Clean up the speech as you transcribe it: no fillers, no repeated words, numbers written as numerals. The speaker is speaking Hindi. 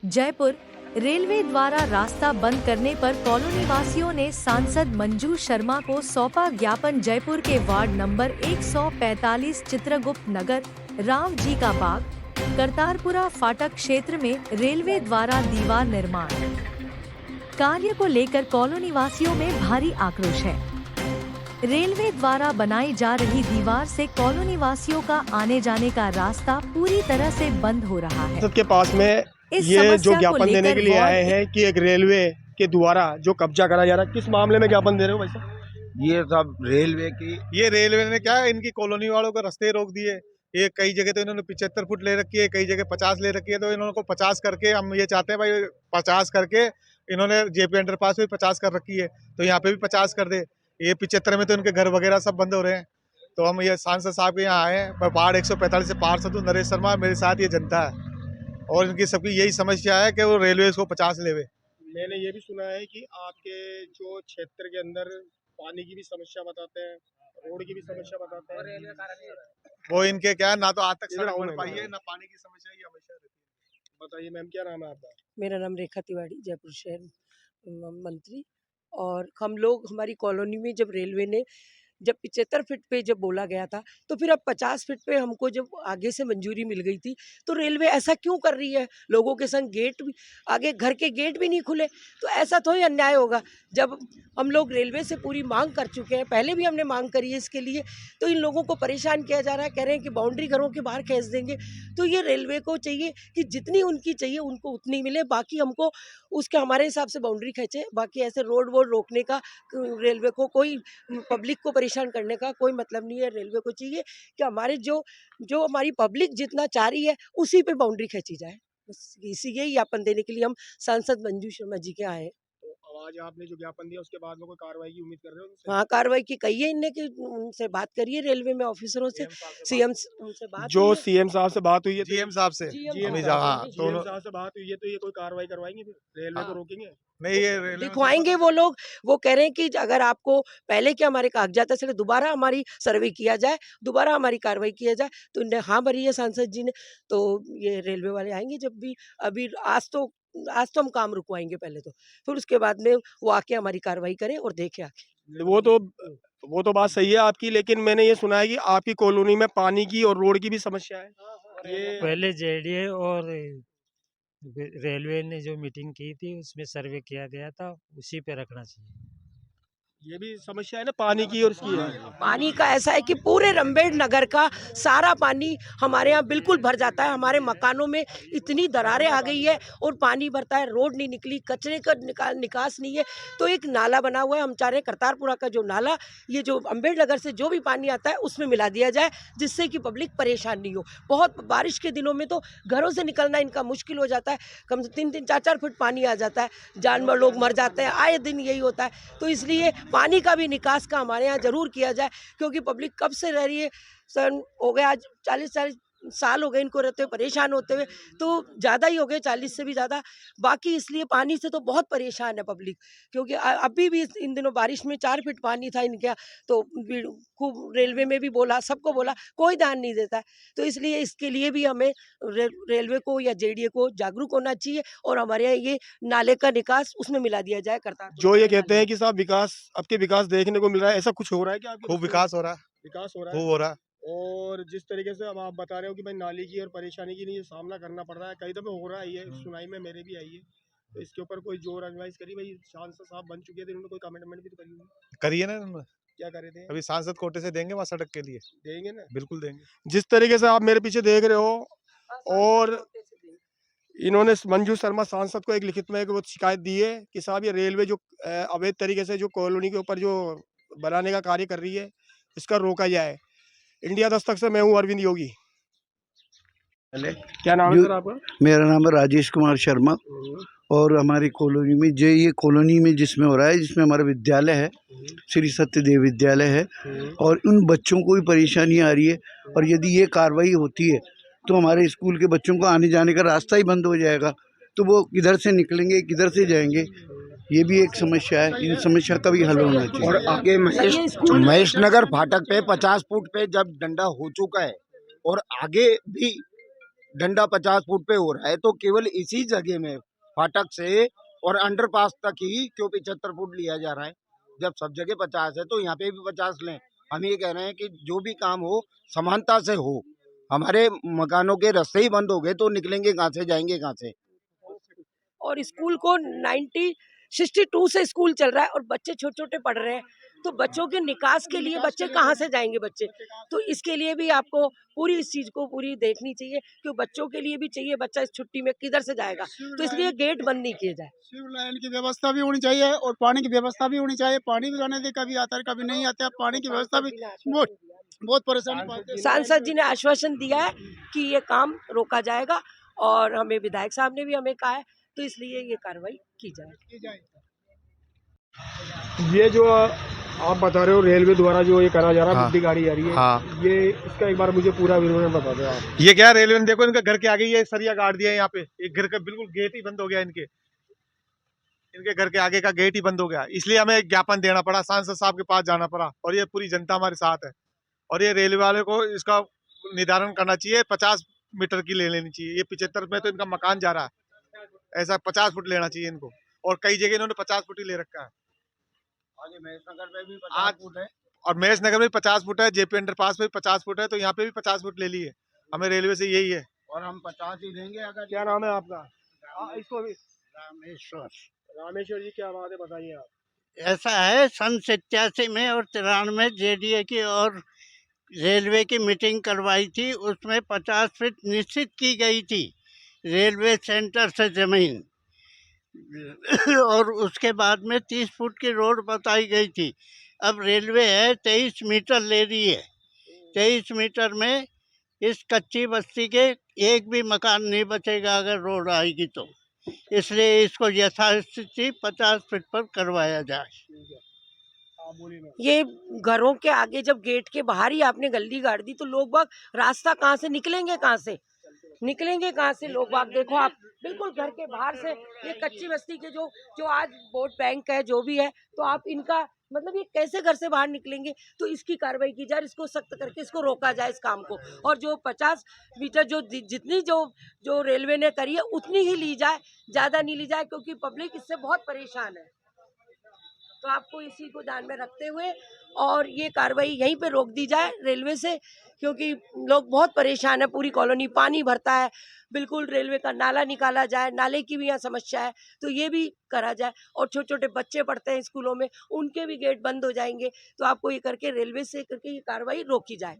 जयपुर रेलवे द्वारा रास्ता बंद करने पर कॉलोनी वासियों ने सांसद मंजू शर्मा को सौंपा ज्ञापन। जयपुर के वार्ड नंबर 145 चित्रगुप्त नगर, राव जी का बाग, करतारपुरा फाटक क्षेत्र में रेलवे द्वारा दीवार निर्माण कार्य को लेकर कॉलोनी वासियों में भारी आक्रोश है। रेलवे द्वारा बनाई जा रही दीवार से कॉलोनी वासियों का आने जाने का रास्ता पूरी तरह से बंद हो रहा है। के पास में ये जो ज्ञापन देने के लिए आए हैं कि एक रेलवे के द्वारा जो कब्जा करा जा रहा है, किस मामले में ज्ञापन दे रहे हो भाई साहब? ये सब रेलवे ने क्या है, इनकी कॉलोनी वालों को रास्ते रोक दिए। ये कई जगह तो इन्होंने 75 फुट ले रखी है, कई जगह 50 ले रखी है। तो इन्होंने को 50 करके हम ये चाहते हैं भाई 50 करके इन्होंने जेपी अंडरपास में 50 कर रखी है, तो यहाँ पे भी 50 कर दे। ये 75 में तो इनके घर वगैरह सब बंद हो रहे हैं। तो हम ये सांसद साहब के यहाँ आए हैं, पर वार्ड 145 से पार्षद हूँ नरेश शर्मा, मेरे साथ ये जनता है और इनकी सबकी यही समस्या है कि वो रेलवे इसको 50 लेवे। मैंने ये भी सुना है कि आपके जो क्षेत्र के अंदर पानी की भी समस्या बताते हैं, रोड की भी समस्या बताते हैं। वो इनके क्या है, ना तो आज तक सड़क बन पाई है, ना पानी की समस्या ही हमेशा रहती है। बताइए मैम, क्या नाम है आपका? मेरा नाम रेखा तिवारी, जयपुर शहर मंत्री। और हम लोग हमारी कॉलोनी में जब रेलवे ने जब 75 फीट पे जब बोला गया था, तो फिर अब 50 फीट पे हमको जब आगे से मंजूरी मिल गई थी, तो रेलवे ऐसा क्यों कर रही है? लोगों के संग गेट भी, आगे घर के गेट भी नहीं खुले, तो ऐसा थोड़ी अन्याय होगा। जब हम लोग रेलवे से पूरी मांग कर चुके हैं, पहले भी हमने मांग करी है इसके लिए, तो इन लोगों को परेशान किया जा रहा है। कह रहे हैं कि बाउंड्री घरों के बाहर खींच देंगे। तो ये रेलवे को चाहिए कि जितनी उनकी चाहिए उनको उतनी मिले, बाकी हमको उसके हमारे हिसाब से बाउंड्री खींचे। बाकी ऐसे रोड वोड रोकने का रेलवे को कोई, पब्लिक को परेशान करने का कोई मतलब नहीं है। रेलवे को चाहिए कि हमारे जो हमारी पब्लिक जितना चाह रही है उसी पे बाउंड्री खींची जाए। बस इसी यही ज्ञापन देने के लिए हम सांसद मंजू शर्मा जी के आए। तो आज आपने जो ज्ञापन दिया उसके बाद में कोई कार्रवाई की उम्मीद कर रहे हो उनसे? हाँ, कार्रवाई की कही है इनने कि उनसे बात करिए रेलवे में ऑफिसरों से, सीएम उनसे बात जो हुई है। सीएम साहब से बात हुई है, जीएम साहब से GM हाँ, तो सीएम साहब से बात हुई है, तो ये कोई कार्रवाई करवाएंगे फिर? रेलवे को रोकेंगे? नहीं, ये रेलवे में दिखवाएंगे वो लोग। वो कह रहे हैं कि अगर आपको पहले के हमारे कागजात से दोबारा हमारी सर्वे किया जाए, दोबारा हमारी कार्रवाई किया जाए, तो इनने हाँ भरी है सांसद जी ने। तो ये रेलवे वाले आएंगे जब भी, अभी आज तो हम काम रुकवाएंगे पहले, तो फिर उसके बाद में वो आके हमारी कार्रवाई करें और देखे आके। वो तो बात सही है आपकी, लेकिन मैंने ये सुना है कि आपकी कॉलोनी में पानी की और रोड की भी समस्या है। ये पहले जेडीए और रेलवे ने जो मीटिंग की थी उसमें सर्वे किया गया था, उसी पे रखना चाहिए। ये भी समस्या है ना पानी की और इसकी है। पानी का ऐसा है कि पूरे रंबेड़ नगर का सारा पानी हमारे यहाँ बिल्कुल भर जाता है। हमारे मकानों में इतनी दरारें आ गई है और पानी भरता है, रोड नहीं निकली, कचरे का निकास नहीं है। तो एक नाला बना हुआ है, हम चाह रहे हैं करतारपुरा का जो नाला, ये जो अम्बेड नगर से जो भी पानी आता है उसमें मिला दिया जाए, जिससे कि पब्लिक परेशान नहीं हो। बहुत बारिश के दिनों में तो घरों से निकलना इनका मुश्किल हो जाता है, कम से 3-3, 4-4 फुट पानी आ जाता है, जानवर लोग मर जाते हैं, आए दिन यही होता है। तो इसलिए पानी का भी निकास का हमारे यहाँ जरूर किया जाए, क्योंकि पब्लिक कब से रह रही है, सन हो गया आज 40 साल हो गए इनको रहते हुए, परेशान होते हुए, तो ज़्यादा ही हो गए, 40 से भी ज़्यादा। बाकी इसलिए पानी से तो बहुत परेशान है पब्लिक, क्योंकि अभी भी इन दिनों बारिश में 4 फीट पानी था इनके यहाँ, तो खूब रेलवे में भी बोला, सबको बोला, कोई ध्यान नहीं देता है। तो इसलिए इसके लिए भी हमें रेलवे को या जेडीए को जागरूक होना चाहिए और हमारे यहाँ ये नाले का निकास उसमें मिला दिया जाए। करता जो ये कहते हैं कि साहब विकास, आपके विकास देखने को मिल रहा है, ऐसा कुछ हो रहा है क्या? खूब विकास हो रहा है, विकास हो रहा खूब है। हो रहा है। और जिस तरीके से अब आप बता रहे हो कि भाई नाली की और परेशानी की नहीं सामना करना पड़ रहा है, कई दफे हो रहा है, ये सुनाई में मेरे भी आई है, तो इसके ऊपर कोई जोर एडवाइस करी? भाई सांसद साहब बन चुके थे, उन्होंने कोई कमिटमेंट भी तो करी होगी। करिए ना इन्होंने, क्या करे थे? अभी सांसद कोटे से देंगे वहाँ सड़क के लिए, देंगे ना, बिल्कुल देंगे। जिस तरीके से आप मेरे पीछे देख रहे हो, और इन्होंने मंजू शर्मा सांसद को एक लिखित में वो शिकायत दी है कि साहब ये रेलवे जो अवैध तरीके से जो कॉलोनी के ऊपर जो बनाने का कार्य कर रही है, इसका रोका जाए। इंडिया दस्तक से मैं हूँ अरविंद योगी। क्या नाम है सर आपका? मेरा नाम है राजेश कुमार शर्मा। और हमारी कॉलोनी में जो ये कॉलोनी में जिसमें हो रहा है, जिसमें हमारा विद्यालय है, श्री सत्यदेव विद्यालय है, और उन बच्चों को भी परेशानी आ रही है। और यदि ये कार्रवाई होती है तो हमारे स्कूल के बच्चों को आने जाने का रास्ता ही बंद हो जाएगा, तो वो किधर से निकलेंगे, किधर से जाएंगे? ये भी एक समस्या है, इन समस्या का भी हल होना चाहिए। और आगे महेश नगर फाटक पे 50 फुट पे जब डंडा हो चुका है, और आगे भी डंडा 50 फुट पे हो रहा है, तो केवल इसी जगह में फाटक से और अंडरपास तक ही क्यों 75 फुट लिया जा रहा है? जब सब जगह 50 है तो यहाँ पे भी 50 लें। हम ये कह रहे हैं कि जो भी काम हो समानता से हो। हमारे मकानों के रास्ते ही बंद हो गए तो निकलेंगे कहाँ से, जाएंगे कहाँ से? और स्कूल को 62 से स्कूल चल रहा है और बच्चे छोटे छोटे पढ़ रहे हैं, तो बच्चों के निकास के लिए बच्चे कहाँ से जाएंगे बच्चे? तो इसके लिए भी आपको पूरी इस चीज को पूरी देखनी चाहिए कि बच्चों के लिए भी चाहिए, बच्चा इस छुट्टी में किधर से जाएगा, तो इसलिए गेट बंद नहीं किए जाए। सीवर लाइन की व्यवस्था भी होनी चाहिए और पानी की व्यवस्था भी होनी चाहिए। पानी भी आने दे, कभी आता है कभी नहीं आता है। पानी की व्यवस्था भी बहुत परेशानी पाते हैं। सांसद जी ने आश्वासन दिया है कि ये काम रोका जाएगा और हमें विधायक साहब ने भी हमें कहा है, तो इसलिए ये कार्रवाई की जाए। ये जो आप बता रहे हो रेलवे द्वारा जो ये करा जा रहा है, हाँ। बुड्ढी गाड़ी आ रही है, हाँ। ये इसका एक बार मुझे पूरा विवरण बता दो आप। ये क्या रेलवे ने देखो इनका घर के आगे ये सरिया गाड़ दिया है। यहाँ पे एक घर का बिल्कुल गेट ही बंद हो गया इनके घर के आगे का गेट ही बंद हो गया। इसलिए हमें एक ज्ञापन देना पड़ा, सांसद साहब के पास जाना पड़ा और ये पूरी जनता हमारे साथ है। और ये रेलवे वाले को इसका निर्धारण करना चाहिए, 50 मीटर की ले लेनी चाहिए। ये 75 में तो इनका मकान जा रहा है, ऐसा 50 फुट लेना चाहिए इनको। और कई जगह इन्होंने 50 फुट ही ले रखा है। महेशनगर में भी आज 50 फुट है। और महेश नगर में 50 फुट है, जेपी अंडरपास में भी 50 फुट है, तो यहाँ पे भी 50 फुट ले ली है। हमें रेलवे से यही है। और हम 50 ही देंगे अगर। क्या नाम है आपका? इसको भी रामेश्वर। रामेश्वर जी, क्या बात है बताइए आप। ऐसा है, सन 87 में और 93 जेडीए की और रेलवे की मीटिंग करवाई थी। उसमें 50 फीट निश्चित की गई थी रेलवे सेंटर से ज़मीन और उसके बाद में 30 फुट की रोड बताई गई थी। अब रेलवे है 23 मीटर ले रही है। 23 मीटर में इस कच्ची बस्ती के एक भी मकान नहीं बचेगा अगर रोड आएगी तो। इसलिए इसको यथास्थिति 50 फीट पर करवाया जाए। ये घरों के आगे जब गेट के बाहर ही आपने गली गाड़ दी तो लोग बाग रास्ता कहाँ से निकलेंगे, कहाँ से लोग बाग? देखो आप बिल्कुल घर के बाहर से ये कच्ची बस्ती के जो आज वोट बैंक है जो भी है, तो आप इनका मतलब ये कैसे घर से बाहर निकलेंगे? तो इसकी कार्रवाई की जाए, इसको सख्त करके इसको रोका जाए इस काम को। और जो 50 मीटर जितनी जो रेलवे ने करी है उतनी ही ली जाए, ज्यादा नहीं ली जाए, क्योंकि पब्लिक इससे बहुत परेशान है। तो आपको इसी को ध्यान में रखते हुए और ये कार्रवाई यहीं पे रोक दी जाए रेलवे से, क्योंकि लोग बहुत परेशान है। पूरी कॉलोनी पानी भरता है, बिल्कुल रेलवे का नाला निकाला जाए, नाले की भी यहाँ समस्या है, तो ये भी करा जाए। और छोटे छोटे बच्चे पढ़ते हैं स्कूलों में, उनके भी गेट बंद हो जाएंगे, तो आपको ये करके रेलवे से करके ये कार्रवाई रोकी जाए।